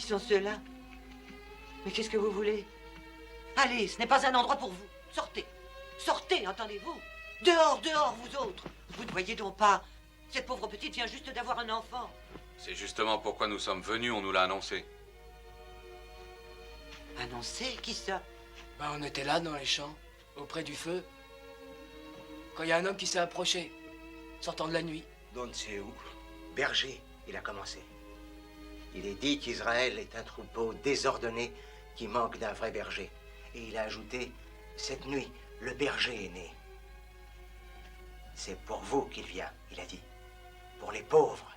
sont ceux-là? Mais qu'est-ce que vous voulez? Allez, ce n'est pas un endroit pour vous. Sortez. Sortez, entendez-vous? Dehors, dehors, vous autres. Vous ne voyez donc pas? Cette pauvre petite vient juste d'avoir un enfant. C'est justement pourquoi nous sommes venus, on nous l'a annoncé. Annoncé? Qui ça? Ben, on était là, dans les champs, auprès du feu, quand il y a un homme qui s'est approché, sortant de la nuit. D'on ne sait où. Berger, il a commencé. Il est dit qu'Israël est un troupeau désordonné qui manque d'un vrai berger. Et il a ajouté, cette nuit, le berger est né. C'est pour vous qu'il vient, il a dit. Pour les pauvres.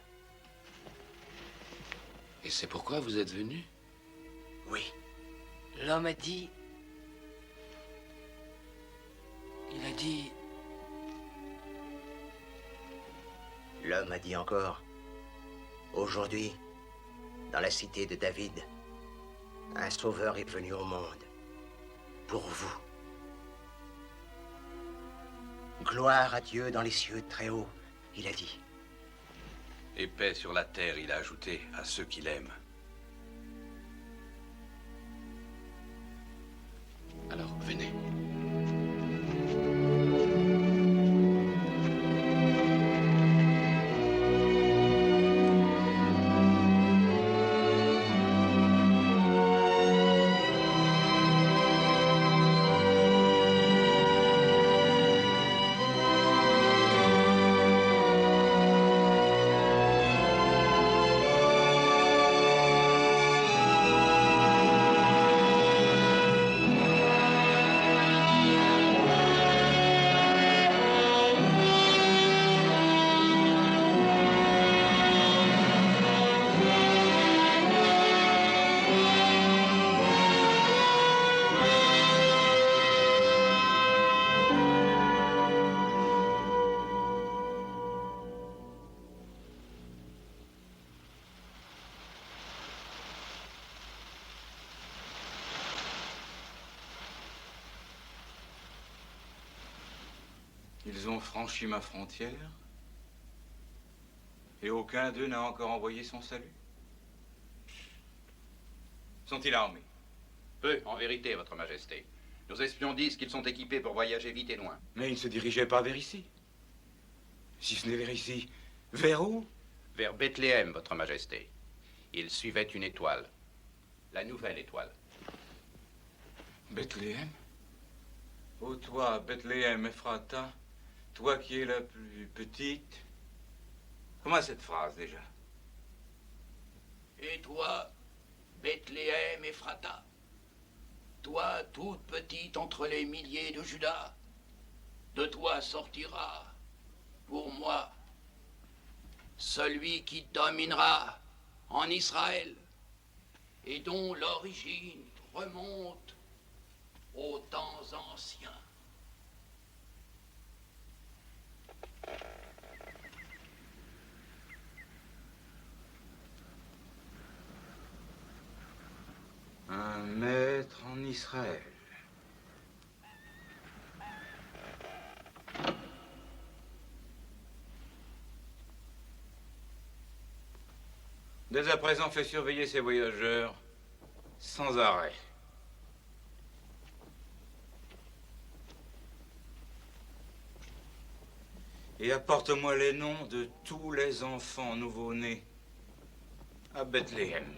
Et c'est pourquoi vous êtes venu? Oui. L'homme a dit... Il a dit... L'homme a dit encore, aujourd'hui, dans la cité de David, un sauveur est venu au monde. Pour vous. Gloire à Dieu dans les cieux très hauts, il a dit. Et paix sur la terre, il a ajouté, à ceux qui l'aiment. Alors, venez. Ils ont franchi ma frontière et aucun d'eux n'a encore envoyé son salut. Sont-ils armés? Peu, en vérité, Votre Majesté. Nos espions disent qu'ils sont équipés pour voyager vite et loin. Mais ils ne se dirigeaient pas vers ici. Si ce n'est vers ici, vers où? Vers Bethléem, Votre Majesté. Ils suivaient une étoile. La nouvelle étoile. Bethléem? Ô toi, Bethléem, Ephrata, toi qui es la plus petite. Comment cette phrase déjà? Et toi, Bethléem Ephrata, toi toute petite entre les milliers de Juda, de toi sortira, pour moi, celui qui dominera en Israël et dont l'origine remonte aux temps anciens. Un maître en Israël. Dès à présent, fais surveiller ces voyageurs sans arrêt. Et apporte-moi les noms de tous les enfants nouveau-nés à Bethléem.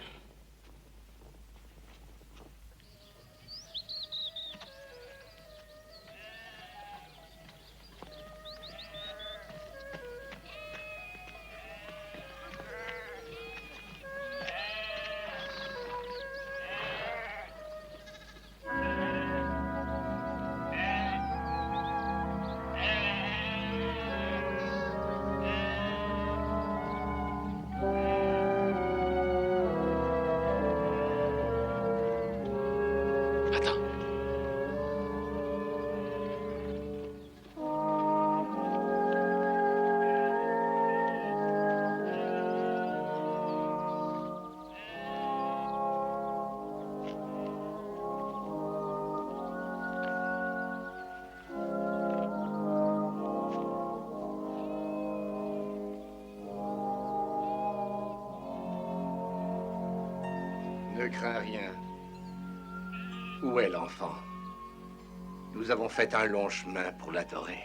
Ne crains rien. Où est l'enfant? Nous avons fait un long chemin pour l'adorer.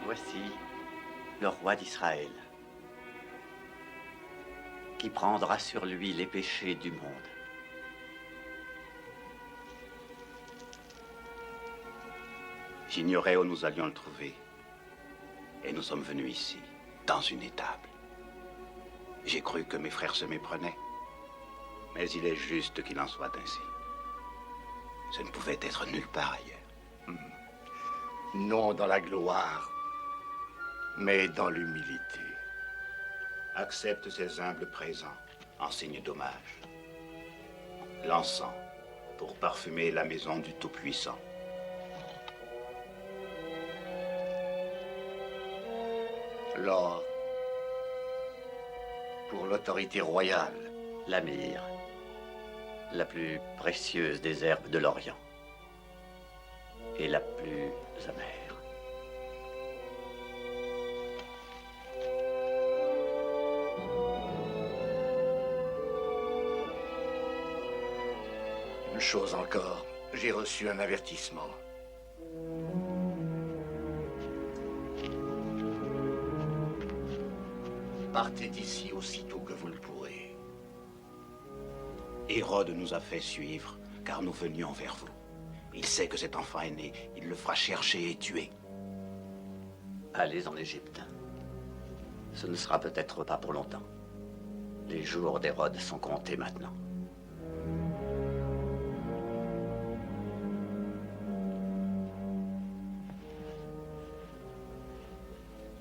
Voici le roi d'Israël, qui prendra sur lui les péchés du monde. J'ignorais où nous allions le trouver. Et nous sommes venus ici, dans une étable. J'ai cru que mes frères se méprenaient. Mais il est juste qu'il en soit ainsi. Ce ne pouvait être nulle part ailleurs. Non dans la gloire, mais dans l'humilité. Accepte ces humbles présents en signe d'hommage. L'encens pour parfumer la maison du Tout-Puissant. L'or pour l'autorité royale. La myrrhe, la plus précieuse des herbes de l'Orient, et la plus amère. Une chose encore, j'ai reçu un avertissement. Partez d'ici aussitôt que vous le pourrez. Hérode nous a fait suivre, car nous venions vers vous. Il sait que cet enfant est né, il le fera chercher et tuer. Allez en Égypte. Ce ne sera peut-être pas pour longtemps. Les jours d'Hérode sont comptés maintenant.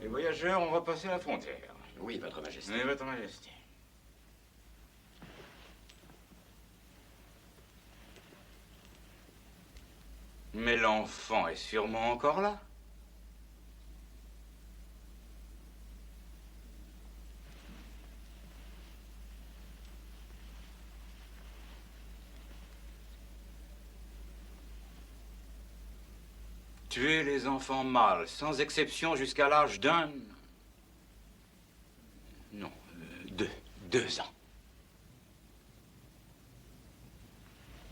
Les voyageurs ont repassé la frontière. Oui, Votre Majesté. Oui, Votre Majesté. Mais l'enfant est sûrement encore là. Tuer les enfants mâles, sans exception, jusqu'à l'âge d'un... Non, 2 ans.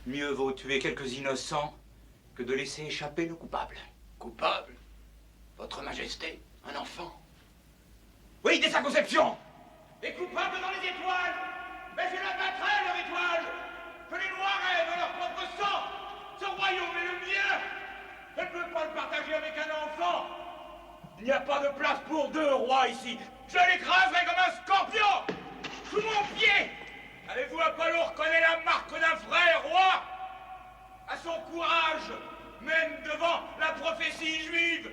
Mieux vaut tuer quelques innocents que de laisser échapper le coupable. Coupable? Votre Majesté, un enfant? Oui, dès sa conception! Les coupables dans les étoiles! Mais je l'abattrai, leur étoile! Je les noierai dans leur propre sang! Ce royaume est le mien! Je ne peux pas le partager avec un enfant! Il n'y a pas de place pour 2 rois ici! Je l'écraserai comme un scorpion! Sous mon pied! Avez-vous à Apollon reconnaît la marque d'un vrai roi? À son courage, même devant la prophétie juive!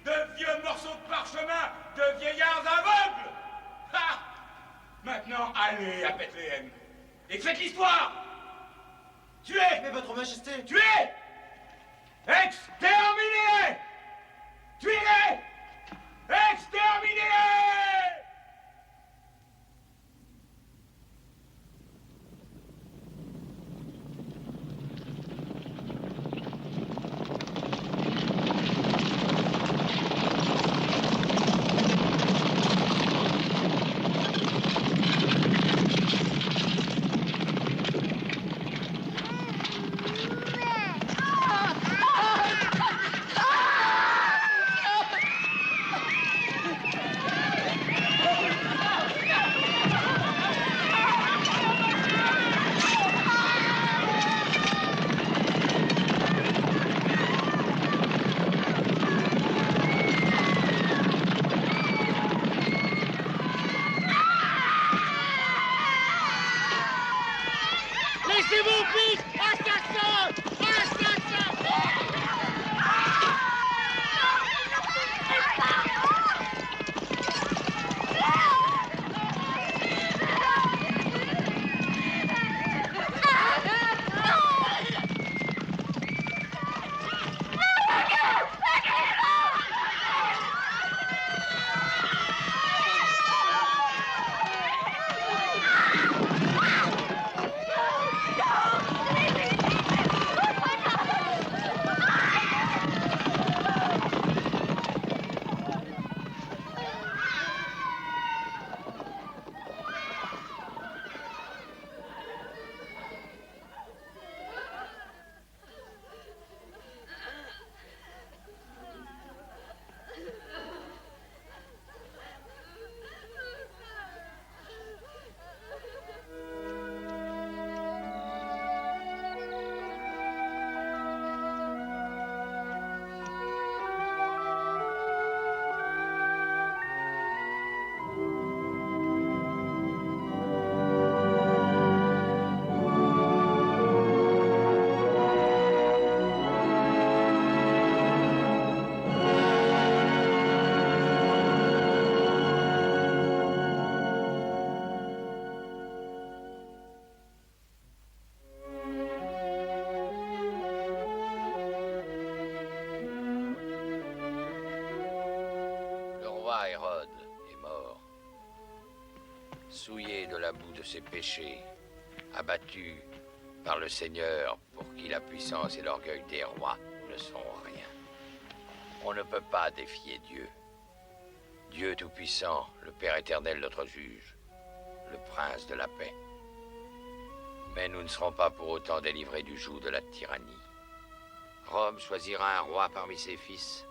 De vieux morceaux de parchemin, de vieillards aveugles! Ha! Maintenant, allez à Bethléem et faites l'histoire! Tuez! Mais Votre Majesté! Tuez! Exterminez-les! Tuez-les! Exterminez-les! Laissez mon fils! Assassin! Assassin! roi Hérode est mort, souillé de la boue de ses péchés, abattu par le Seigneur pour qui la puissance et l'orgueil des rois ne sont rien. On ne peut pas défier Dieu. Dieu Tout-Puissant, le Père éternel, notre juge, le Prince de la paix. Mais nous ne serons pas pour autant délivrés du joug de la tyrannie. Rome choisira un roi parmi ses fils,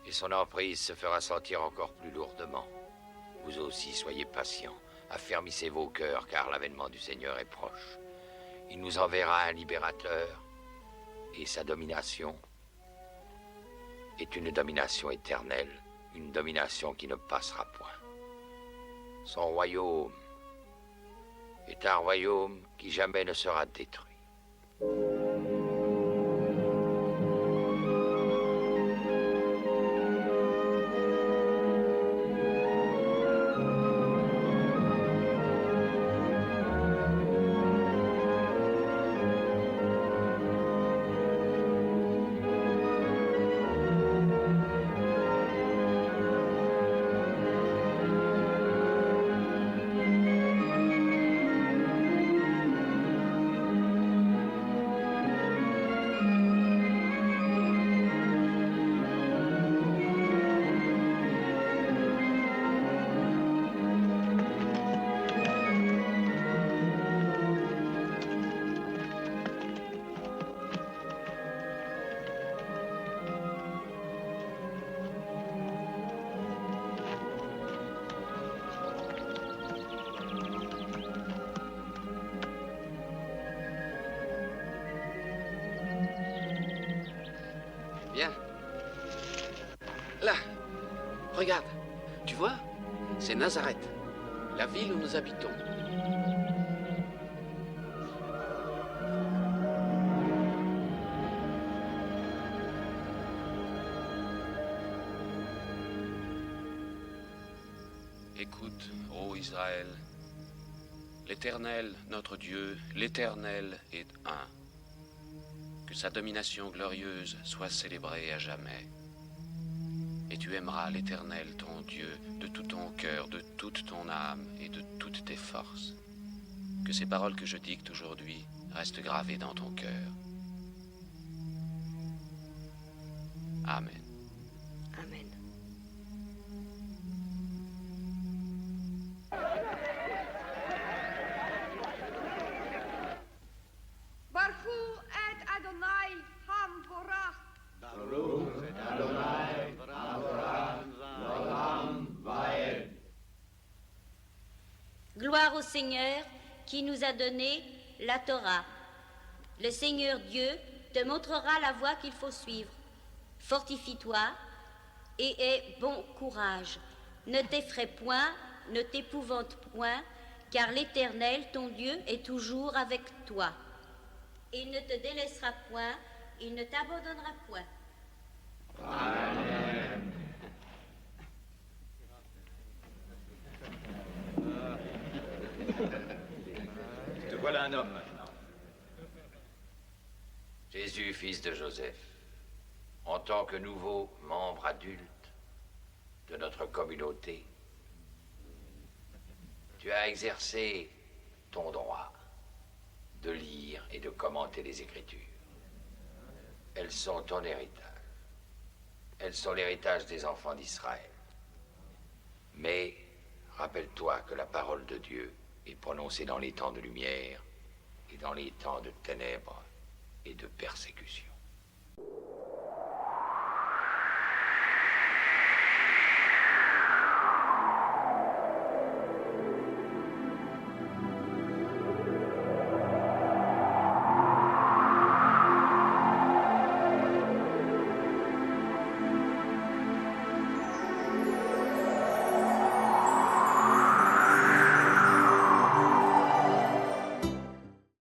et son emprise se fera sentir encore plus lourdement. Vous aussi, soyez patients, affermissez vos cœurs, car l'avènement du Seigneur est proche. Il nous enverra un libérateur, et sa domination est une domination éternelle, une domination qui ne passera point. Son royaume est un royaume qui jamais ne sera détruit. Viens. Là, regarde. Tu vois? C'est Nazareth, la ville où nous habitons. Écoute, ô Israël, l'Éternel, notre Dieu, l'Éternel est un. Que sa domination glorieuse soit célébrée à jamais. Et tu aimeras l'Éternel, ton Dieu, de tout ton cœur, de toute ton âme et de toutes tes forces. Que ces paroles que je dicte aujourd'hui restent gravées dans ton cœur. Amen. Amen. Baruch et Adonai Hamvorach. Baruch et Adonai Hamvorach L'Olam Vaed. Gloire au Seigneur qui nous a donné la Torah. Le Seigneur Dieu te montrera la voie qu'il faut suivre. Fortifie-toi et aie bon courage. Ne t'effraie point, ne t'épouvante point, car l'Éternel, ton Dieu, est toujours avec toi. Il ne te délaissera point, il ne t'abandonnera point. Amen. Te voilà un homme maintenant. Jésus, fils de Joseph, en tant que nouveau membre adulte de notre communauté, tu as exercé ton droit de lire et de commenter les Écritures. Elles sont ton héritage. Elles sont l'héritage des enfants d'Israël. Mais rappelle-toi que la parole de Dieu est prononcée dans les temps de lumière et dans les temps de ténèbres et de persécution.